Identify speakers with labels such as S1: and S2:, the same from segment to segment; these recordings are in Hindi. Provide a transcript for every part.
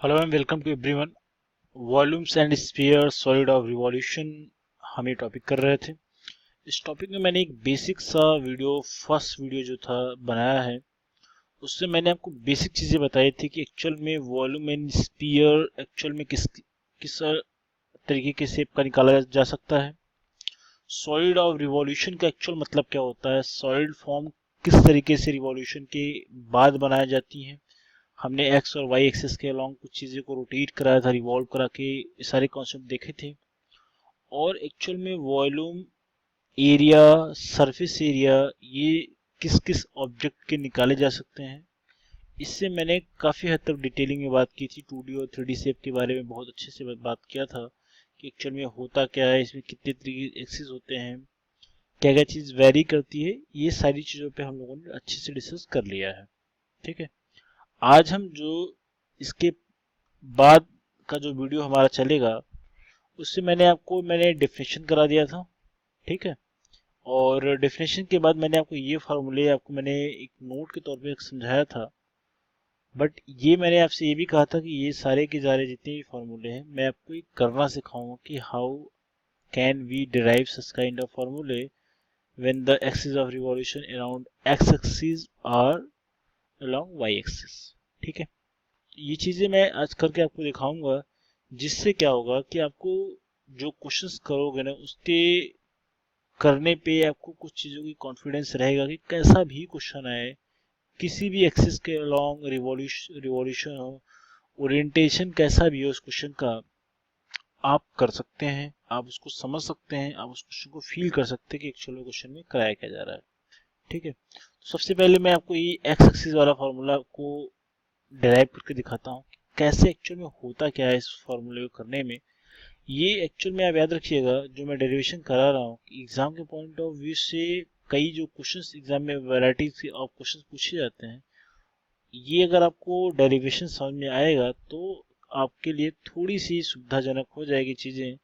S1: Hello and welcome to everyone. Volumes and sphere solid of revolution हम ये टॉपिक कर रहे थे। इस टॉपिक में मैंने एक बेसिक सा फर्स्ट वीडियो जो था बनाया है। उससे मैंने आपको बेसिक चीज़ें बताई थी कि एक्चुअल में वॉल्यूम एंड स्फीयर एक्चुअल में किस किस तरीके के शेप का निकाला जा सकता है। सॉलिड ऑफ रिवॉल्यूशन का एक्चुअल मतलब क्या होता है, सॉलिड फॉर्म किस तरीके से रिवॉल्यूशन के बाद बनाई जाती है। हमने एक्स और वाई एक्सिस के अलोंग कुछ चीज़ें को रोटेट कराया था, रिवॉल्व करा के सारे कॉन्सेप्ट देखे थे। और एक्चुअल में वॉल्यूम, एरिया, सरफेस एरिया, ये किस किस ऑब्जेक्ट के निकाले जा सकते हैं, इससे मैंने काफ़ी हद तक डिटेलिंग में बात की थी। 2D और 3D शेप के बारे में बहुत अच्छे से बात किया था कि एक्चुअल में होता क्या है, इसमें कितने तरीके एक्सिस होते हैं, क्या क्या चीज़ वेरी करती है। ये सारी चीज़ों पे हम लोगों ने अच्छे से डिस्कस कर लिया है। ठीक है, आज हम जो इसके बाद का जो वीडियो हमारा चलेगा उससे मैंने डेफिनेशन करा दिया था। ठीक है, और डेफिनेशन के बाद मैंने आपको ये फार्मूले आपको मैंने एक नोट के तौर पे समझाया था। बट ये मैंने आपसे ये भी कहा था कि ये सारे के सारे जितने भी फार्मूले हैं मैं आपको ये करना सिखाऊंगा कि how can we derive such kind of फार्मूले when the axis of revolution around X axis are along Y axis. ठीक है, ये चीज़ें मैं आज करके आपको दिखाऊंगा, जिससे क्या होगा कि आपको जो क्वेश्चंस करोगे ना उसके करने पे आपको कुछ चीज़ों की कॉन्फिडेंस रहेगा कि कैसा भी क्वेश्चन आए, किसी भी एक्सिस के अलोंग रिवॉल्यूशन हो, ओरिएंटेशन कैसा भी हो उस क्वेश्चन का, आप कर सकते हैं, आप उसको समझ सकते हैं, आप उस क्वेश्चन को फील कर सकते हैं कि एक्चुअल में क्वेश्चन में कराया क्या जा रहा है। ठीक है, तो सबसे पहले मैं आपको ये एक्स एक्सिस वाला फॉर्मूला को डिराइव करके दिखाता हूँ कैसे एक्चुअल में होता क्या है इस फॉर्मूले को करने में। ये एक्चुअल में आप याद रखिएगा, जो मैं डेरिवेशन करा रहा हूँ एग्जाम के पॉइंट ऑफ व्यू से, कई जो क्वेश्चंस एग्जाम में वैरायटीज ऑफ क्वेश्चंस पूछे जाते हैं, ये अगर आपको डेरिवेशन समझ में आएगा तो आपके लिए थोड़ी सी सुविधाजनक हो जाएगी चीज़ें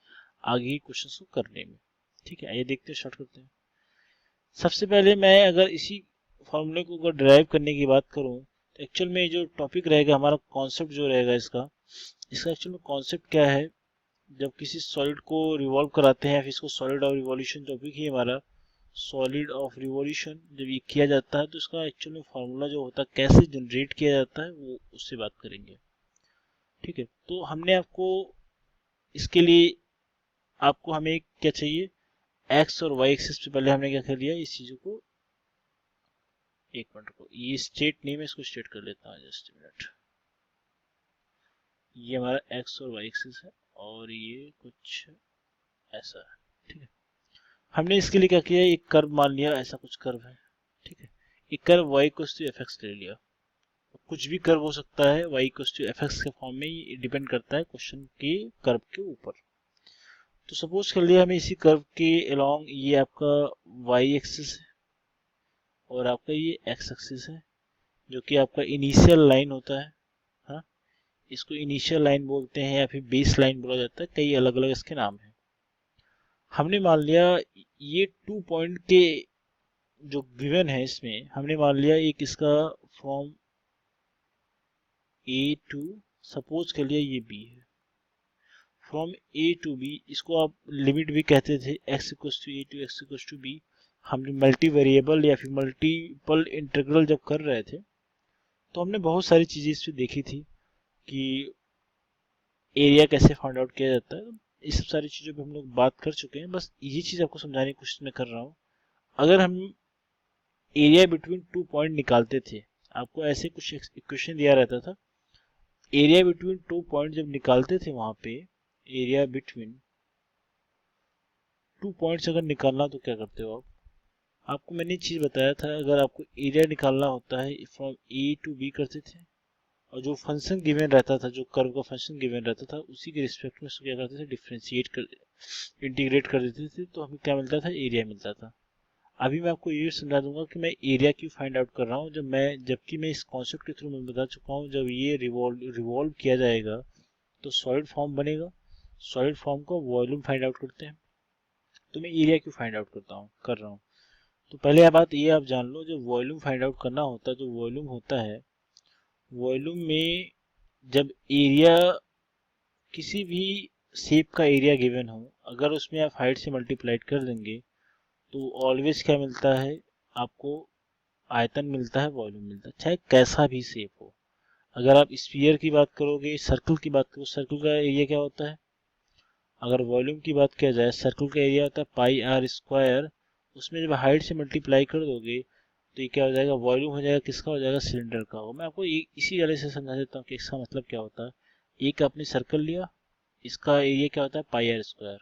S1: आगे क्वेश्चंस को करने में। ठीक है, आइए देखते हैं, स्टार्ट करते हैं। सबसे पहले मैं अगर इसी फॉर्मूले को अगर डिराइव करने की बात करूं तो एक्चुअल में जो टॉपिक रहेगा हमारा, कॉन्सेप्ट जो रहेगा इसका इसका एक्चुअल में कॉन्सेप्ट क्या है। जब किसी सॉलिड को रिवॉल्व कराते हैं, फिर इसको सॉलिड ऑफ रिवॉल्यूशन टॉपिक ही हमारा, सॉलिड ऑफ रिवॉल्यूशन जब ये किया जाता है तो इसका एक्चुअल में फार्मूला जो होता है कैसे जनरेट किया जाता है वो उससे बात करेंगे। ठीक है, तो हमने आपको इसके लिए आपको हमें क्या चाहिए, एक्स और वाई एक्सिस पे पहले हमने क्या कर लिया, इस चीज़ों को, एक मिनट को, ये स्टेट नेम है, इसको स्टेट कर लेता हूँ, जस्ट मिनट। ये हमारा एक्स और वाई एक्सिस है और ये कुछ ऐसा है। ठीक है, हमने इसके लिए क्या किया, एक कर्व मान लिया, ऐसा कुछ कर्व है। ठीक है, एक curve y equals to f x ले लिया। कुछ भी कर्व हो सकता है y equals to f x के फॉर्म में, ये डिपेंड करता है क्वेश्चन के कर्व के ऊपर। तो सपोज कर लिया हमें इसी कर्व के अलोंग ये आपका वाई एक्सिस है और आपका ये एक्स एक्सिस है, जो कि आपका इनिशियल लाइन होता है। हाँ, इसको इनिशियल लाइन बोलते हैं या फिर बेस लाइन बोला जाता है, कई अलग अलग इसके नाम हैं। हमने मान लिया ये 2 पॉइंट के जो गिवन है, इसमें हमने मान लिया एक इसका फ्रॉम ए टू, सपोज कर लिया ये बी है, फ्रॉम ए टू बी, इसको आप लिमिट भी कहते थे, x equals to a to x equals to b. हमने मल्टी वेरिएबल या फिर मल्टीपल इंटीग्रल जब कर रहे थे तो हमने बहुत सारी चीज़ें इसमें देखी थी कि एरिया कैसे फाइंड आउट किया जाता है। इस सब सारी चीज़ों पे हम लोग बात कर चुके हैं, बस ये चीज़ आपको समझाने की कोशिश मैं कर रहा हूँ। अगर हम एरिया बिटवीन 2 पॉइंट निकालते थे, आपको ऐसे कुछ इक्वेशन दिया रहता था, एरिया बिटवीन 2 पॉइंट जब निकालते थे वहां पे, एरिया बिटवीन 2 पॉइंट्स अगर निकालना तो क्या करते हो आप, आपको मैंने एक चीज़ बताया था, अगर आपको एरिया निकालना होता है फ्रॉम ए टू बी करते थे, और जो फंक्शन गिवन रहता था, जो कर्व का फंक्शन गिवन रहता था, उसी के रिस्पेक्ट में उसको क्या करते थे, डिफ्रेंशिएट कर, इंटीग्रेट कर देते थे, तो हमें क्या मिलता था, एरिया मिलता था। अभी मैं आपको ये समझा दूंगा कि मैं एरिया क्यों फाइंड आउट कर रहा हूँ, जबकि मैं इस कॉन्सेप्ट के थ्रू मैं बता चुका हूँ, जब ये रिवॉल्व किया जाएगा तो सॉलिड फॉर्म बनेगा, सॉलिड फॉर्म का वॉल्यूम फाइंड आउट करते हैं। तो मैं एरिया क्यों फाइंड आउट कर रहा हूँ, तो पहले आप बात ये आप जान लो, जब वॉल्यूम फाइंड आउट करना होता है तो वॉल्यूम होता है, वॉल्यूम में जब एरिया किसी भी शेप का एरिया गिवन हो, अगर उसमें आप हाइट से मल्टीप्लाइड कर देंगे तो ऑलवेज क्या मिलता है आपको, आयतन मिलता है, वॉल्यूम मिलता है, चाहे कैसा भी शेप हो। अगर आप स्फीयर की बात करोगे, सर्कल की बात करो, सर्कल का एरिया क्या होता है, अगर वॉल्यूम की बात किया जाए, सर्कल का एरिया होता है पाई आर स्क्वायर, उसमें जब हाइट से मल्टीप्लाई कर दोगे तो ये क्या हो जाएगा, वॉल्यूम हो जाएगा, किसका हो जाएगा, सिलेंडर का होगा। मैं आपको इसी वाले से समझा देता हूँ कि इसका मतलब क्या होता है। एक आपने सर्कल लिया, इसका एरिया क्या होता है पाई आर स्क्वायर।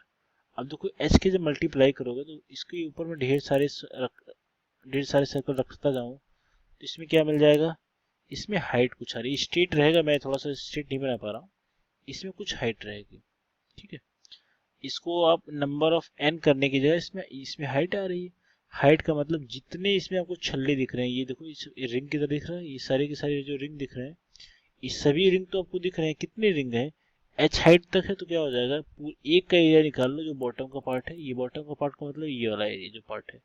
S1: अब देखो एच के जब मल्टीप्लाई करोगे तो इसके ऊपर में ढेर सारे सर्कल रखता जाऊँ तो इसमें क्या मिल जाएगा, इसमें हाइट कुछ आ रही है, स्ट्रेट रहेगा, मैं थोड़ा सा स्ट्रेट नहीं बना पा रहा हूँ, इसमें कुछ हाइट रहेगी, ठीक है। इसको आप नंबर ऑफ एन करने की जगह इसमें इसमें हाइट आ रही है। हाइट का मतलब जितने इसमें आपको छल्ले दिख रहे हैं, ये देखो इस रिंग किधर दिख रहा है, ये सारे के सारे जो रिंग दिख रहे हैं, ये सभी रिंग तो आपको दिख रहे हैं, कितने रिंग है, एच हाइट तक है, तो क्या हो जाएगा, एक का एरिया निकाल लो जो बॉटम का पार्ट है, ये बॉटम का पार्ट का मतलब ये वाला एरिया जो पार्ट है,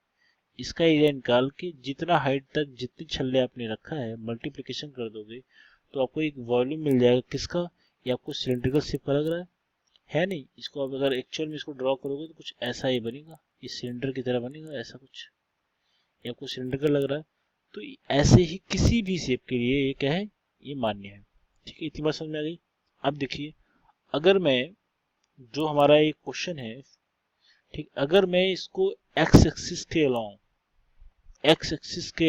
S1: इसका एरिया निकाल के जितना हाइट तक जितने छल्ले आपने रखा है मल्टीप्लिकेशन कर दोगे तो आपको एक वॉल्यूम मिल जाएगा, किसका, ये आपको सिलेंड्रिकल शेप का लग रहा है नहीं। इसको आप अगर एक्चुअल में इसको ड्रॉ करोगे तो कुछ ऐसा ही बनेगा, ये सिलेंडर की तरह बनेगा, ऐसा कुछ, ये आपको सिलेंडर लग रहा है। तो ऐसे ही किसी भी शेप के लिए ये क्या है, ये मान्य है, ठीक है। इतनी बात समझ में आ गई। अब देखिए, अगर मैं, जो हमारा एक क्वेश्चन है, ठीक, अगर मैं इसको एक्स एक्सिस के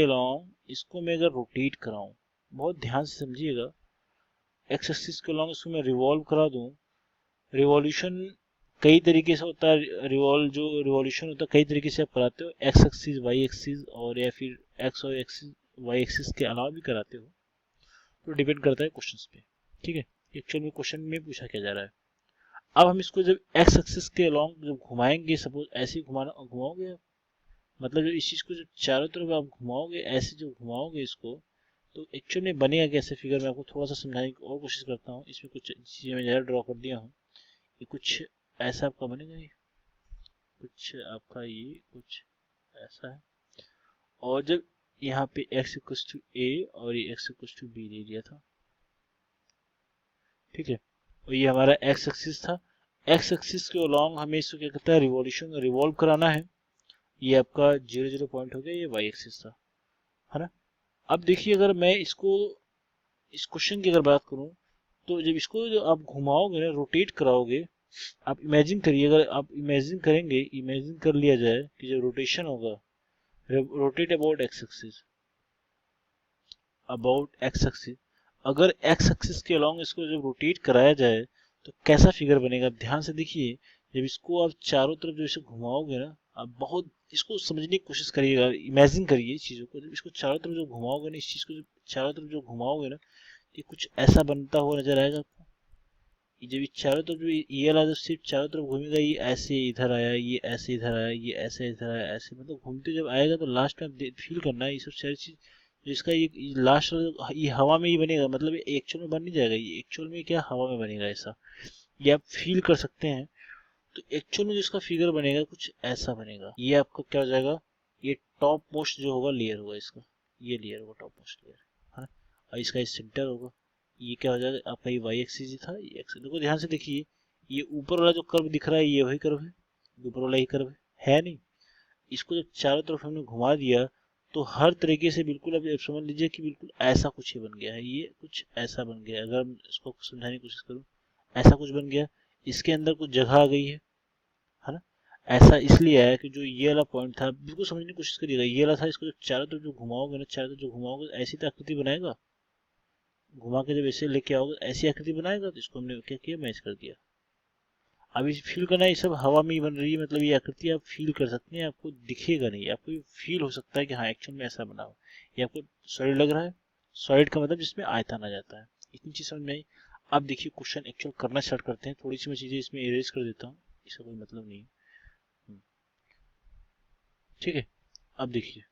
S1: अलोंग इसको मैं अगर रोटेट कराऊं, बहुत ध्यान से समझिएगा, एक्स एक्सिस के अलोंग इसको मैं रिवॉल्व करा दूं, रिवॉल्यूशन कई तरीके से होता है, जो रिवॉल्यूशन होता है कई तरीके से आप कराते हो, एक्स एक्सिस, वाई एक्सिस, और या फिर एक्स और एक्सिस वाई एक्सिस के अलावा भी कराते हो, तो डिपेंड करता है क्वेश्चन पे, ठीक है। एक्चुअल में क्वेश्चन में पूछा क्या जा रहा है। अब हम इसको जब एक्स एक्सिस के अलोंग जब घुमाएंगे, सपोज ऐसे ही घुमाओगे आप, मतलब जब इस चीज को जब चारों तरफ आप घुमाओगे, ऐसे जब घुमाओगे इसको, तो एक्चुअल में बनेगा कैसे फिगर, मैं आपको थोड़ा सा समझाने की और कोशिश करता हूँ। इसमें कुछ चीजें मैं ज़्यादा ड्रॉ कर दिया हूँ, ये कुछ ऐसा आपका बनेगा, ये कुछ आपका ये कुछ ऐसा है, और जब यहाँ पे x इक्वल्स टू ए और ये x इक्वल्स टू बी ले लिया था, ठीक है, और ये हमारा x एक्सिस था, x एक्सिस के अलोंग हमें इसको क्या कहता है, रिवॉल्यूशन रिवॉल्व कराना है, ये आपका 0 0 पॉइंट हो गया, ये y एक्सिस था, है ना। अब देखिए, अगर मैं इसको, इस क्वेश्चन की अगर बात करूं, तो जब इसको जो आप घुमाओगे ना, रोटेट कराओगे, आप इमेजिन करिए, अगर आप इमेजिन करेंगे, इमेजिन कर लिया जाए कि जब रोटेशन होगा, रोटेट अबाउट एक्स एक्सिस, अगर एक्स एक्सिस के अलोंग इसको जब रोटेट कराया जाए तो कैसा फिगर बनेगा, ध्यान से देखिए। जब इसको आप चारों तरफ जो इसे घुमाओगे ना, आप बहुत इसको समझने की कोशिश करिएगा, इमेजिन करिए चीज़ों को, जब इसको चारों तरफ जो घुमाओगे ना, इस चीज़ को जब चारों तरफ जो घुमाओगे ना, ये कुछ ऐसा बनता हुआ नजर आएगा आपको। ये जब ये चारों तरफ जो ये वाला जो सिर्फ चारों तरफ घूमेगा, ये ऐसे इधर आया, ये ऐसे इधर आया, ये ऐसे इधर आया, ऐसे मतलब घूमते जब आएगा तो लास्ट में आप फील करना है ये सब सारी चीज, जो इसका ये लास्ट ये हवा में ही बनेगा, मतलब ये एक्चुअल में बन नहीं जाएगा, ये एक्चुअल में क्या हवा में बनेगा ऐसा, ये आप फील कर सकते हैं। तो एक्चुअल में जो इसका फिगर बनेगा कुछ ऐसा बनेगा, ये आपका क्या हो जाएगा, ये टॉप मोस्ट जो होगा लेयर होगा इसका, ये लेयर होगा टॉप मोस्ट लेयर, है ना, और इसका ये सेंटर होगा, ये क्या हो जाएगा आपका, ये वाई एक्सिस ही था, ये एक्सिस, देखो ध्यान से देखिए, ये ऊपर वाला जो कर्व दिख रहा है ये वही कर्व है, ऊपर वाला ही कर्व है नहीं। इसको जब चारों तरफ हमने घुमा दिया तो हर तरीके से बिल्कुल, अब समझ लीजिए कि बिल्कुल ऐसा कुछ ही बन गया है, ये कुछ ऐसा बन गया, अगर हम इसको समझाने की कोशिश करूँ, ऐसा कुछ बन गया, इसके अंदर कुछ जगह आ गई है ना। ऐसा इसलिए है कि जो ये वाला पॉइंट था, बिल्कुल समझने की कोशिश करिएगा, ये वाला था, इसको जब चारों तरफ जो घुमाओगे ना, चारों तरफ जो घुमाओगे ऐसी तो आकृति बनाएगा, घुमा के जब ऐसे लेके आओगे ऐसी आकृति बनाएगा, तो इसको हमने क्या किया, मैच कर दिया। अब इस फील करना, ये सब हवा में ही बन रही है, मतलब ये आकृति आप फील कर सकते हैं, आपको दिखेगा नहीं, आपको फील हो सकता है कि हाँ एक्चुअल में ऐसा बना हो, ये आपको सॉलिड लग रहा है, सॉलिड का मतलब जिसमें आयतन आ जाता है। इतनी चीज समझ में आई। अब देखिए क्वेश्चन एक्चुअल करना स्टार्ट करते हैं, थोड़ी सी मैं चीजें इसमें इरेज कर देता हूँ, इसका कोई मतलब नहीं है, ठीक है। अब देखिए,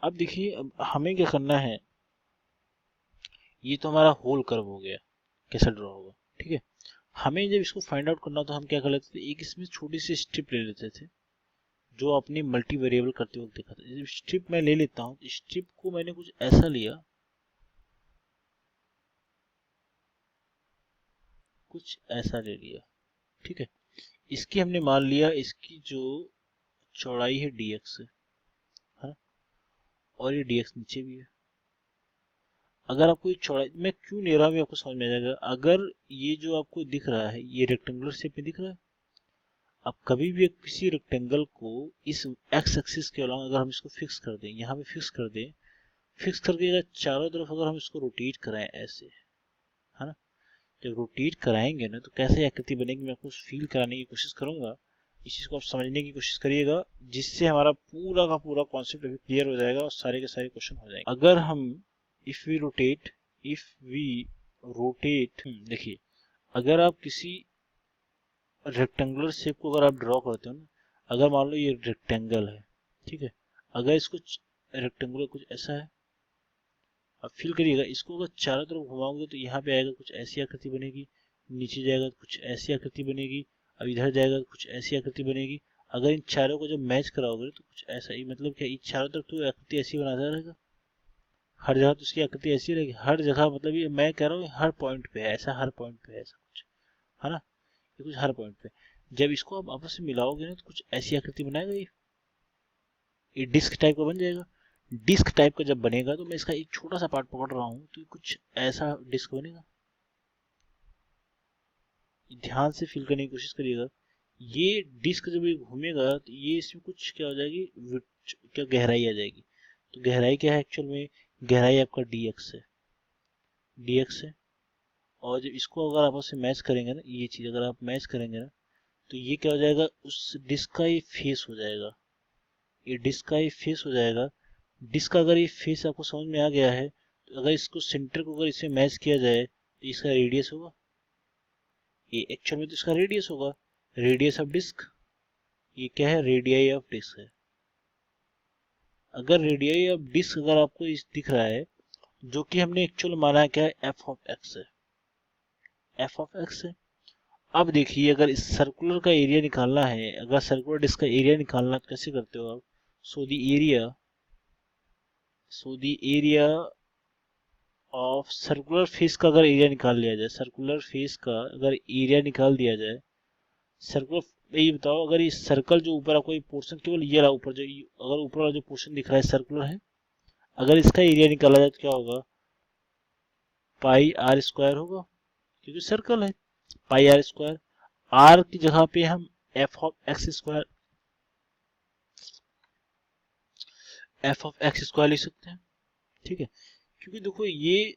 S1: अब देखिए, अब हमें क्या करना है, ये तो हमारा होल कर्व हो गया, कैसा ड्रॉ होगा, ठीक है। हमें जब इसको फाइंड आउट करना तो हम क्या कर लेते थे, एक इसमें छोटी सी स्ट्रिप ले लेते थे, जो अपनी मल्टी वेरिएबल करते वक्त देखा था। जब स्ट्रिप मैं ले लेता हूँ, स्ट्रिप को मैंने कुछ ऐसा लिया, कुछ ऐसा ले लिया, ठीक है। इसकी हमने मान लिया इसकी जो चौड़ाई है dx है, और ये dx नीचे भी है। अगर आपको ये चौड़ाई मैं क्यों ले रहा हूँ आपको समझ में आ जाएगा। अगर ये जो आपको दिख रहा है ये रेक्टेंगुलर शेप में दिख रहा है, अब कभी भी किसी रेक्टेंगल को इस एक्स एक्सिस के अलावा अगर हम इसको फिक्स कर दें, यहाँ पे फिक्स कर दें, फिक्स करके अगर चारों तरफ अगर हम इसको रोटेट कराएं ऐसे, है ना, जब रोटेट कराएंगे ना तो कैसे आकृति बनेगी मैं आपको फील कराने की कोशिश करूंगा। इस चीज को आप समझने की कोशिश करिएगा, जिससे हमारा पूरा का पूरा कॉन्सेप्ट अभी क्लियर हो जाएगा और सारे के सारे क्वेश्चन हो जाएंगे। अगर हम इफ वी रोटेट देखिए, अगर आप किसी रेक्टेंगुलर शेप को अगर आप ड्रॉ करते हो ना, अगर मान लो ये रेक्टेंगल है, ठीक है, अगर इसको रेक्टेंगुलर कुछ ऐसा है, अब फील करिएगा, इसको अगर चारों तरफ घुमाओगे तो यहाँ पे आएगा कुछ ऐसी आकृति बनेगी, नीचे जाएगा तो कुछ ऐसी आकृति बनेगी, अब इधर जाएगा तो कुछ ऐसी आकृति बनेगी। अगर इन चारों को जब मैच कराओगे तो कुछ ऐसा ही, मतलब क्या, इन चारों तरफ तो आकृति ऐसी बनाता रहेगा, हर जगह तो उसकी आकृति ऐसी रहेगी, हर जगह, मतलब ये मैं कह रहा हूँ हर पॉइंट पे है ऐसा, हर पॉइंट पे है ऐसा कुछ, है ना, ये कुछ हर पॉइंट पे। जब इसको आप आपस में मिलाओगे ना तो कुछ ऐसी आकृति बनाएगा, ये डिस्क टाइप का बन जाएगा। डिस्क टाइप का जब बनेगा तो मैं इसका एक छोटा सा पार्ट पकड़ रहा हूँ तो कुछ ऐसा डिस्क बनेगा। ध्यान से फील करने की कोशिश करिएगा, ये डिस्क जब ये घूमेगा तो ये इसमें कुछ क्या हो जाएगी, क्या गहराई आ जाएगी। तो गहराई क्या है एक्चुअल में, गहराई आपका dx है। और जब इसको अगर आपस में मैच करेंगे ना, ये चीज अगर आप मैच करेंगे ना तो ये क्या हो जाएगा, उस डिस्क का ये फेस हो जाएगा, ये डिस्क का ये फेस हो जाएगा। डिस्क का अगर ये फेस आपको समझ में आ गया है तो अगर इसको सेंटर को अगर इससे मैच किया जाए तो इसका रेडियस होगा, ये एक्चुअल में तो इसका रेडियस होगा, रेडियस ऑफ डिस्क, ये क्या है, रेडियाई ऑफ डिस्क है। अगर रेडियाई ऑफ डिस्क अगर आपको इस दिख रहा है, जो कि हमने एक्चुअल माना क्या है, एफ ऑफ एक्स है, एफ ऑफ एक्स है। अब देखिए, अगर इस सर्कुलर का एरिया निकालना है, अगर सर्कुलर डिस्क का एरिया निकालना है तो कैसे करते हो आप, so the area of circular face का अगर एरिया निकाल लिया जाए, सर्कुलर फेस का अगर एरिया निकाल दिया जाए, सर्कुलर, ये बताओ अगर ये सर्कल जो ऊपर आपको ये पोर्शन केवल ये रहा, ऊपर जो अगर ऊपर वाला जो पोर्शन दिख रहा है सर्कुलर है, अगर इसका एरिया निकाला जाए तो क्या होगा, पाई आर स्क्वायर होगा, क्योंकि सर्कल है, पाई आर स्क्वायर। आर की जगह पे हम एफ ऑफ एक्स स्क्वायर लिख सकते हैं, ठीक है। क्योंकि देखो ये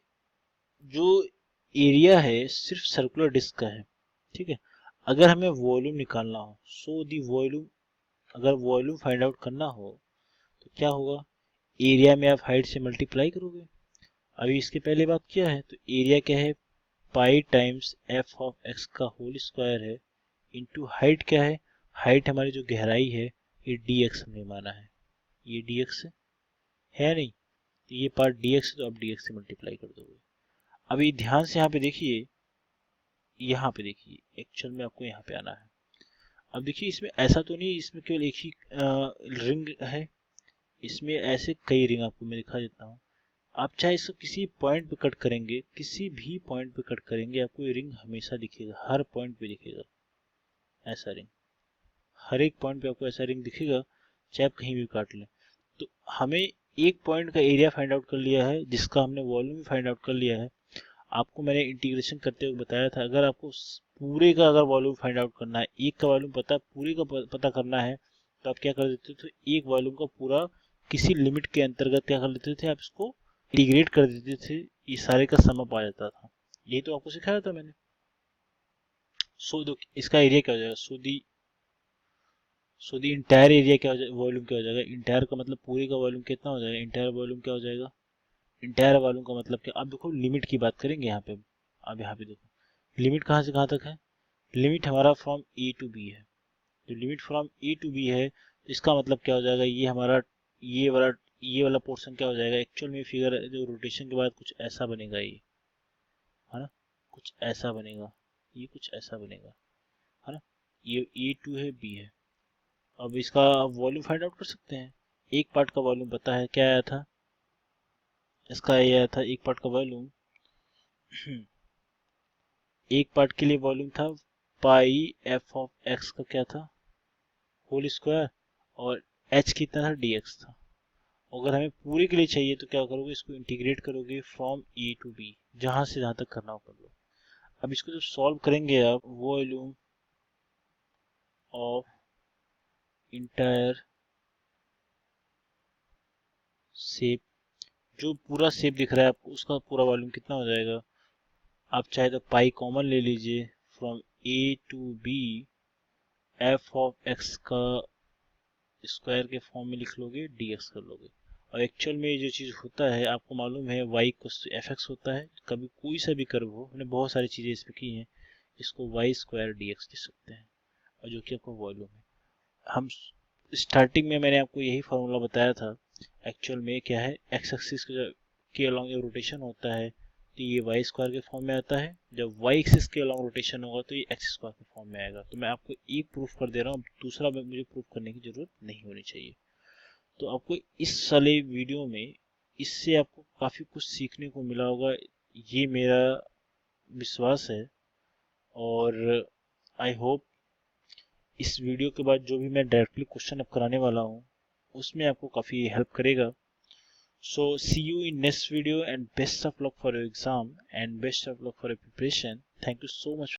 S1: जो एरिया है सिर्फ सर्कुलर डिस्क का है, ठीक है। अगर हमें वॉल्यूम निकालना हो, सो दी वॉल्यूम, अगर वॉल्यूम फाइंड आउट करना हो तो क्या होगा, एरिया में आप हाइट से मल्टीप्लाई करोगे। अभी इसके पहले बात किया है तो एरिया क्या है, पाई टाइम्स एफ ऑफ एक्स का होल स्क्वायर है, इंटू हाइट क्या है, हाइट हमारी जो गहराई है ये डी एक्स हमने माना है, ये डी एक्स है नहीं, तो ये पार्ट डी एक्स, तो आप डी एक्स से मल्टीप्लाई कर दोगे। अभी ध्यान से यहाँ पे देखिए, यहाँ पे देखिए, एक्चुअल में आपको यहाँ पे आना है। अब देखिए इसमें ऐसा तो नहीं, इसमें केवल एक ही रिंग है, इसमें ऐसे कई रिंग आपको मैं दिखा देता हूँ। आप चाहे इसको किसी पॉइंट पे कट करेंगे, किसी भी पॉइंट पे कट करेंगे, आपको ये रिंग हमेशा दिखेगा, हर पॉइंट पे दिखेगा ऐसा रिंग, हर एक पॉइंट पे आपको ऐसा रिंग दिखेगा, चाहे आप कहीं भी काट लें। तो हमें एक पॉइंट का एरिया फाइंड आउट कर लिया है, जिसका हमने वॉल्यूम फाइंड आउट कर लिया है। आपको मैंने इंटीग्रेशन करते हुए बताया था, अगर आपको पूरे का अगर वॉल्यूम फाइंड आउट करना है, एक का वॉल्यूम पता, पूरे का पता करना है, तो आप क्या कर देते थे, एक वॉल्यूम का पूरा किसी लिमिट के अंतर्गत क्या कर लेते थे, आप इसको इंटीग्रेट कर देते थे, ये सारे का सम अप आ जाता था। ये तो आपको सिखाया था मैंने। सो इसका एरिया क्या हो जाएगा, सो दी इंटायर एरिया क्या हो जाएगा, वॉल्यूम क्या हो जाएगा, इंटायर का मतलब पूरे का वॉल्यूम कितना हो जाएगा, इंटायर वॉल्यूम क्या हो जाएगा, इंटायर वॉल्यूम का मतलब क्या। अब देखो लिमिट की बात करेंगे यहाँ पे, अब यहाँ पे देखो लिमिट कहाँ से कहाँ तक है, लिमिट हमारा फ्रॉम ए टू बी है, तो limit from a to b है, तो इसका मतलब क्या हो जाएगा, ये हमारा ये वाला पोर्शन क्या हो जाएगा, एक्चुअल में फिगर जो रोटेशन के बाद कुछ ऐसा बनेगा, ये है ना, कुछ ऐसा बनेगा, ये कुछ ऐसा बनेगा, है ना, ये ए टू है, बी है। अब इसका वॉल्यूम फाइंड आउट कर सकते हैं, एक पार्ट का वॉल्यूम पता है क्या आया था, इसका ये आया था एक पार्ट का वॉल्यूम एक पार्ट के लिए वॉल्यूम था पाई एफ ऑफ एक्स का क्या था, होल स्क्वायर, और एच कितना था, डी एक्स था। अगर हमें पूरे के लिए चाहिए तो क्या करोगे, इसको इंटीग्रेट करोगे फ्रॉम ए टू बी, जहां से जहां तक करना हो कर लो। अब इसको जब सॉल्व करेंगे आप, वॉल्यूम ऑफ इंटायर शेप, जो पूरा शेप दिख रहा है आपको, उसका पूरा वॉल्यूम कितना हो जाएगा। आप चाहे तो पाई कॉमन ले लीजिए, from a to b f of x का स्क्वायर के फॉर्म में लिख लोगे, डी एक्स कर लोगे। और एक्चुअल में जो चीज़ होता है, आपको मालूम है वाई को एफ एक्स होता है, कभी कोई सा भी कर्व हो, हमने बहुत सारी चीज़ें इसमें की हैं, इसको वाई स्क्वायर डी एक्स लिख सकते हैं, और जो कि आपको वॉल्यूम है। हम स्टार्टिंग में मैंने आपको यही फार्मूला बताया था। एक्चुअल में क्या है, एक्स एक्सिस के अलॉन्ग एक रोटेशन होता है, तो ये वाई स्क्वायर के फॉर्म में आता है। जब वाई एक्सिस के अलॉन्ग रोटेशन होगा तो ये एक्स स्क्वायर के फॉर्म में आएगा। तो मैं आपको एक प्रूफ कर दे रहा हूँ, दूसरा मुझे प्रूफ करने की जरूरत नहीं होनी चाहिए। तो आपको इस साले वीडियो में इससे आपको काफ़ी कुछ सीखने को मिला होगा, ये मेरा विश्वास है। और आई होप इस वीडियो के बाद जो भी मैं डायरेक्टली क्वेश्चन अब कराने वाला हूँ, उसमें आपको काफ़ी हेल्प करेगा। So see you in next video, and best of luck for your exam and best of luck for your preparation. Thank you so much.